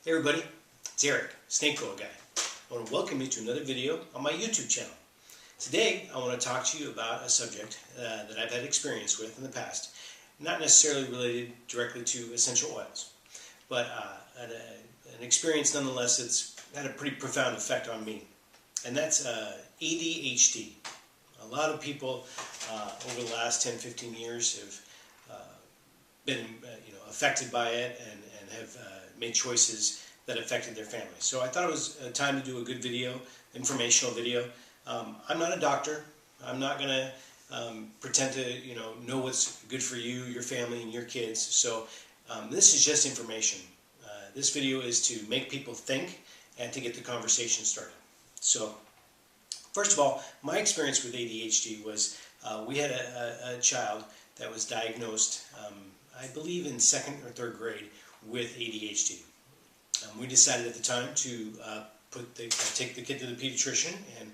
Hey everybody, it's Eric, Snake Oil Guy. I want to welcome you to another video on my YouTube channel. Today I want to talk to you about a subject that I've had experience with in the past, not necessarily related directly to essential oils, but an experience nonetheless that's had a pretty profound effect on me, and that's ADHD. A lot of people over the last 10-15 years have been affected by it and have made choices that affected their family. So I thought it was time to do a good video, informational video. I'm not a doctor. I'm not going to pretend to know what's good for you, your family, and your kids. So this is just information. This video is to make people think and to get the conversation started. So first of all, my experience with ADHD was we had a child that was diagnosed, I believe in 2nd or 3rd grade, with ADHD. We decided at the time to take the kid to the pediatrician, and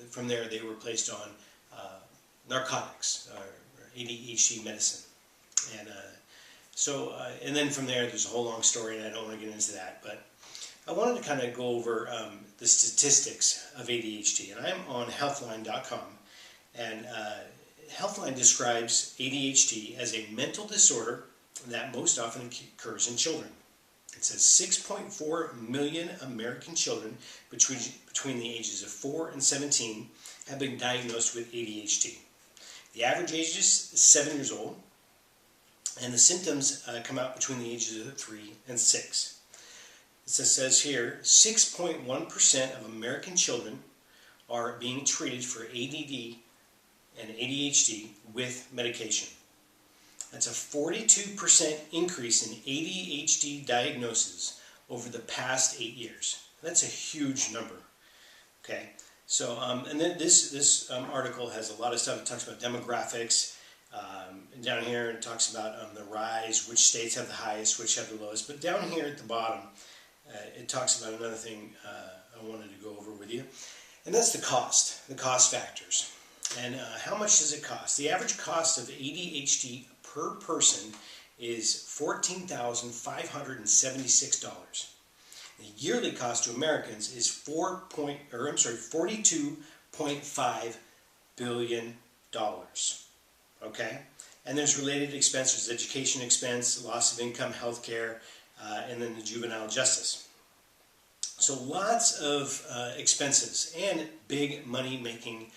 from there they were placed on narcotics, or ADHD medicine. And then from there there's a whole long story, and I don't want to get into that, but I wanted to kind of go over the statistics of ADHD, and I'm on healthline.com, and Healthline describes ADHD as a mental disorder that most often occurs in children. It says 6.4 million American children between the ages of 4 and 17 have been diagnosed with ADHD. The average age is 7 years old, and the symptoms come out between the ages of 3 and 6. It says here 6.1% of American children are being treated for ADD and ADHD with medication. That's a 42% increase in ADHD diagnoses over the past 8 years. That's a huge number. Okay, so and then this article has a lot of stuff. It talks about demographics. Down here it talks about the rise, which states have the highest, which have the lowest. But down here at the bottom, it talks about another thing I wanted to go over with you, and that's the cost factors. And how much does it cost? The average cost of ADHD per person is $14,576. The yearly cost to Americans is $42.5 billion. Okay, and there's related expenses: education expense, loss of income, health care, and then the juvenile justice. So lots of expenses and big money-making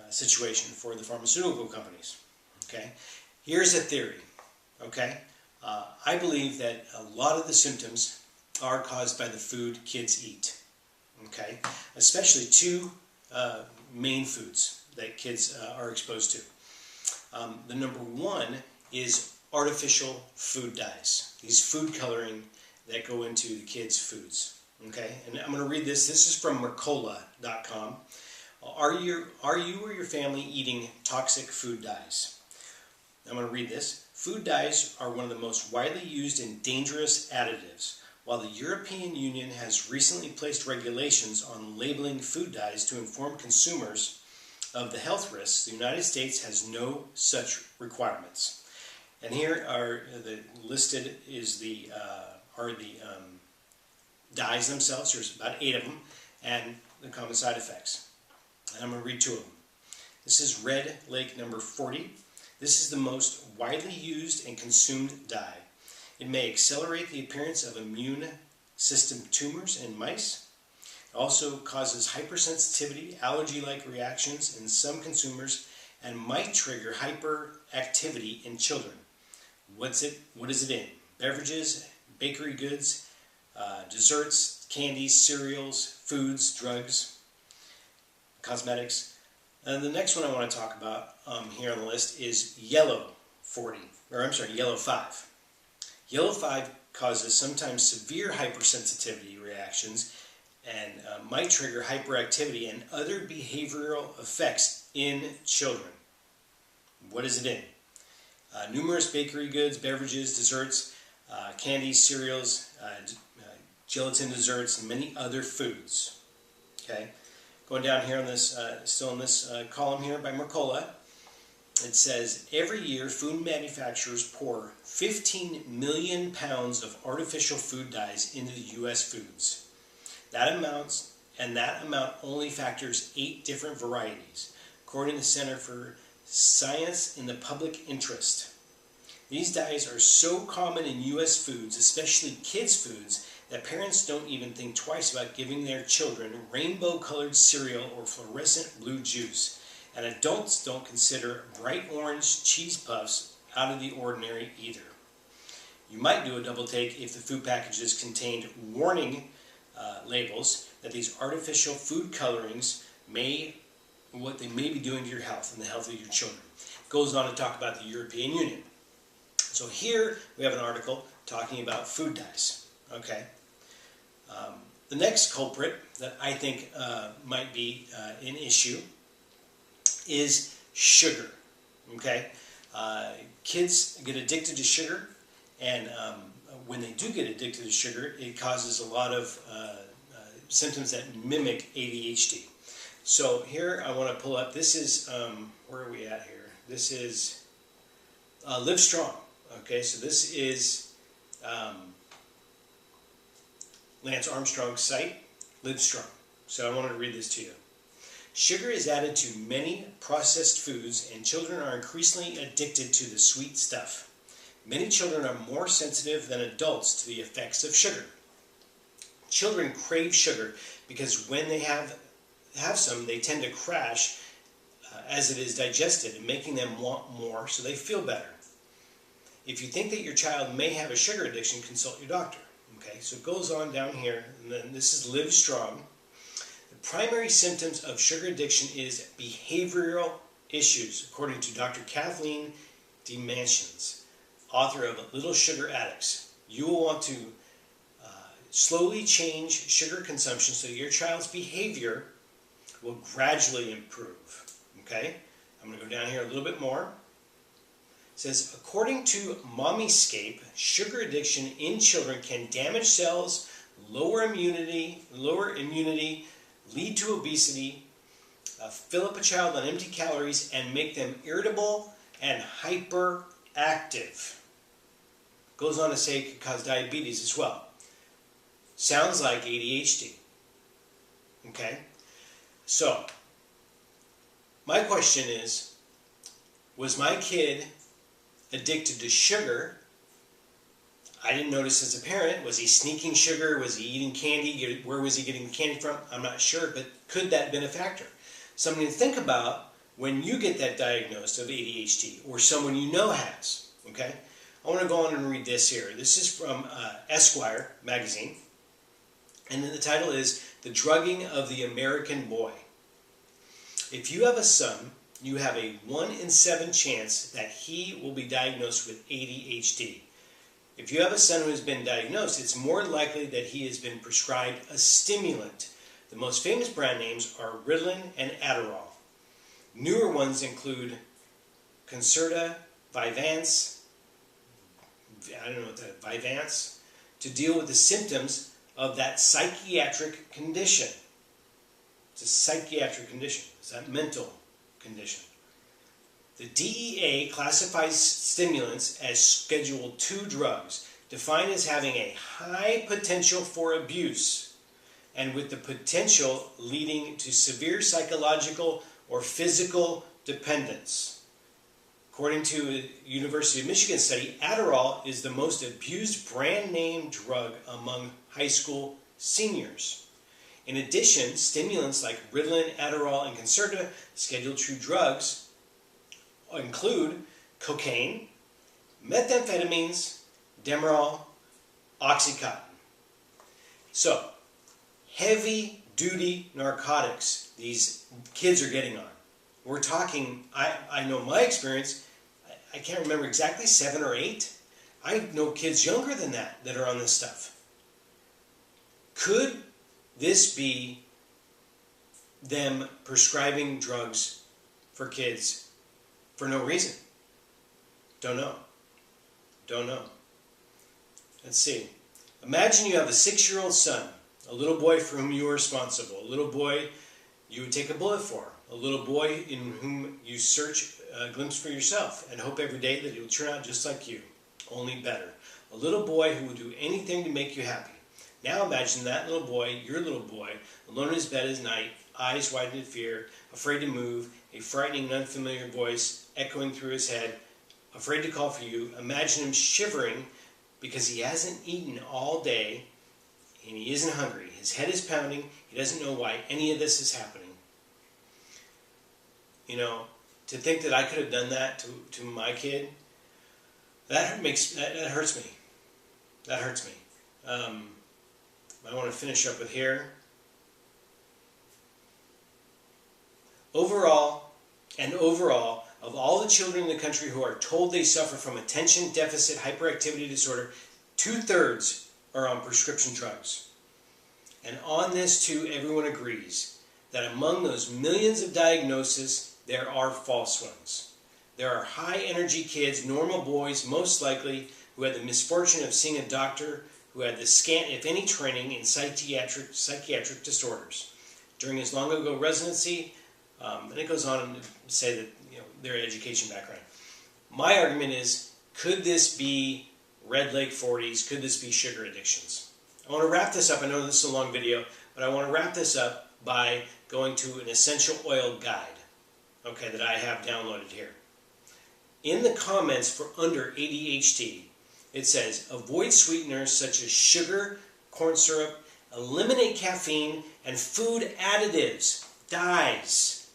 situation for the pharmaceutical companies. Okay, here's a theory. Okay, I believe that a lot of the symptoms are caused by the food kids eat. Okay, especially two main foods that kids are exposed to. The number one is artificial food dyes. These food coloring that go into the kids' foods. Okay, and I'm going to read this. This is from Mercola.com. Are you or your family eating toxic food dyes? I'm going to read this. Food dyes are one of the most widely used and dangerous additives. While the European Union has recently placed regulations on labeling food dyes to inform consumers of the health risks, the United States has no such requirements. And here are listed are the dyes themselves. There's about 8 of them, and the common side effects. And I'm going to read 2 of them. This is Red Lake number 40. This is the most widely used and consumed dye. It may accelerate the appearance of immune system tumors in mice. It also causes hypersensitivity, allergy-like reactions in some consumers, and might trigger hyperactivity in children. What is it in? Beverages, bakery goods, desserts, candies, cereals, foods, drugs, cosmetics. And the next one I want to talk about here on the list is yellow 5. Yellow 5 causes sometimes severe hypersensitivity reactions and might trigger hyperactivity and other behavioral effects in children. What is it in? Numerous bakery goods, beverages, desserts, candies, cereals, gelatin desserts, and many other foods. Okay. Going down here on this, still in this column here by Mercola, it says, every year food manufacturers pour 15 million pounds of artificial food dyes into the U.S. foods. That amount only factors 8 different varieties, according to the Center for Science in the Public Interest. These dyes are so common in U.S. foods, especially kids' foods, that parents don't even think twice about giving their children rainbow-colored cereal or fluorescent blue juice. And adults don't consider bright orange cheese puffs out of the ordinary either. You might do a double take if the food packages contained warning labels that these artificial food colorings what they may be doing to your health and the health of your children. It goes on to talk about the European Union. So here we have an article talking about food dyes. Okay. The next culprit that I think might be an issue is sugar. Okay. Kids get addicted to sugar, and when they do get addicted to sugar, it causes a lot of symptoms that mimic ADHD. So here I want to pull up, this is, where are we at here? This is Live Strong. Okay, so this is Lance Armstrong's site, Live Strong. So I wanted to read this to you. Sugar is added to many processed foods, and children are increasingly addicted to the sweet stuff. Many children are more sensitive than adults to the effects of sugar. Children crave sugar because when they have some, they tend to crash as it is digested, making them want more so they feel better. If you think that your child may have a sugar addiction, consult your doctor. Okay, so it goes on down here, and then this is Live Strong. The primary symptoms of sugar addiction is behavioral issues, according to Dr. Kathleen DeMansions, author of Little Sugar Addicts. You will want to slowly change sugar consumption so your child's behavior will gradually improve. Okay, I'm going to go down here a little bit more. It says, according to Mommyscape, sugar addiction in children can damage cells, lower immunity, lead to obesity, fill up a child on empty calories, and make them irritable and hyperactive. Goes on to say it could cause diabetes as well. Sounds like ADHD. Okay? So, my question is, was my kid addicted to sugar? I didn't notice as a parent. Was he sneaking sugar? Was he eating candy? Where was he getting the candy from? I'm not sure, but could that have been a factor? Something to think about when you get that diagnosed of ADHD, or someone you know has. Okay? I want to go on and read this here. This is from Esquire magazine, and then the title is The Drugging of the American Boy. If you have a son, you have a 1 in 7 chance that he will be diagnosed with ADHD. If you have a son who has been diagnosed, it's more likely that he has been prescribed a stimulant. The most famous brand names are Ritalin and Adderall. Newer ones include Concerta, Vyvanse, to deal with the symptoms of that psychiatric condition. It's a psychiatric condition. It's a mental condition. The DEA classifies stimulants as Schedule II drugs, defined as having a high potential for abuse and with the potential leading to severe psychological or physical dependence. According to a University of Michigan study, Adderall is the most abused brand name drug among high school seniors. In addition, stimulants like Ritalin, Adderall, and Concerta, Schedule II drugs, include cocaine, methamphetamines, Demerol, Oxycontin. So, heavy-duty narcotics these kids are getting on. We're talking, I know my experience, I can't remember exactly, 7 or 8. I know kids younger than that are on this stuff. Could this be them prescribing drugs for kids for no reason? Don't know. Don't know. Let's see. Imagine you have a 6-year-old son, a little boy for whom you are responsible, a little boy you would take a bullet for, a little boy in whom you search a glimpse for yourself and hope every day that it will turn out just like you, only better. A little boy who will do anything to make you happy. Now imagine that little boy, your little boy, alone in his bed at night, eyes wide in fear, afraid to move, a frightening and unfamiliar voice echoing through his head, afraid to call for you. Imagine him shivering because he hasn't eaten all day and he isn't hungry. His head is pounding. He doesn't know why any of this is happening. You know, to think that I could have done that to my kid, that hurts me. That hurts me. I want to finish up with here. Overall, of all the children in the country who are told they suffer from attention deficit hyperactivity disorder, 2/3 are on prescription drugs. And on this too, everyone agrees that among those millions of diagnoses, there are false ones. There are high energy kids, normal boys most likely, who had the misfortune of seeing a doctor who had the scant, if any, training in psychiatric disorders during his long ago residency, and it goes on to say that, you know, their education background. My argument is, could this be Red Lake 40s? Could this be sugar addictions? I want to wrap this up. I know this is a long video, but I want to wrap this up by going to an essential oil guide, okay, that I have downloaded here. In the comments for under ADHD, it says, avoid sweeteners such as sugar, corn syrup, eliminate caffeine, and food additives, dyes.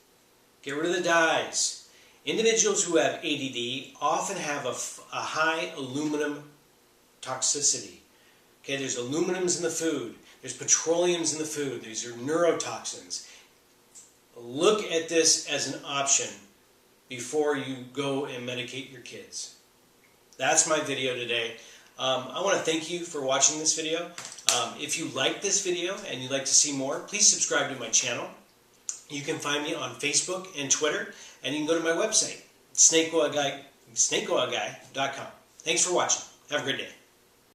Get rid of the dyes. Individuals who have ADD often have a high aluminum toxicity. Okay, there's aluminums in the food. There's petroleums in the food. These are neurotoxins. Look at this as an option before you go and medicate your kids. That's my video today. I want to thank you for watching this video. If you like this video and you'd like to see more, please subscribe to my channel. You can find me on Facebook and Twitter, and you can go to my website, snakeoilguy.com. Thanks for watching. Have a great day.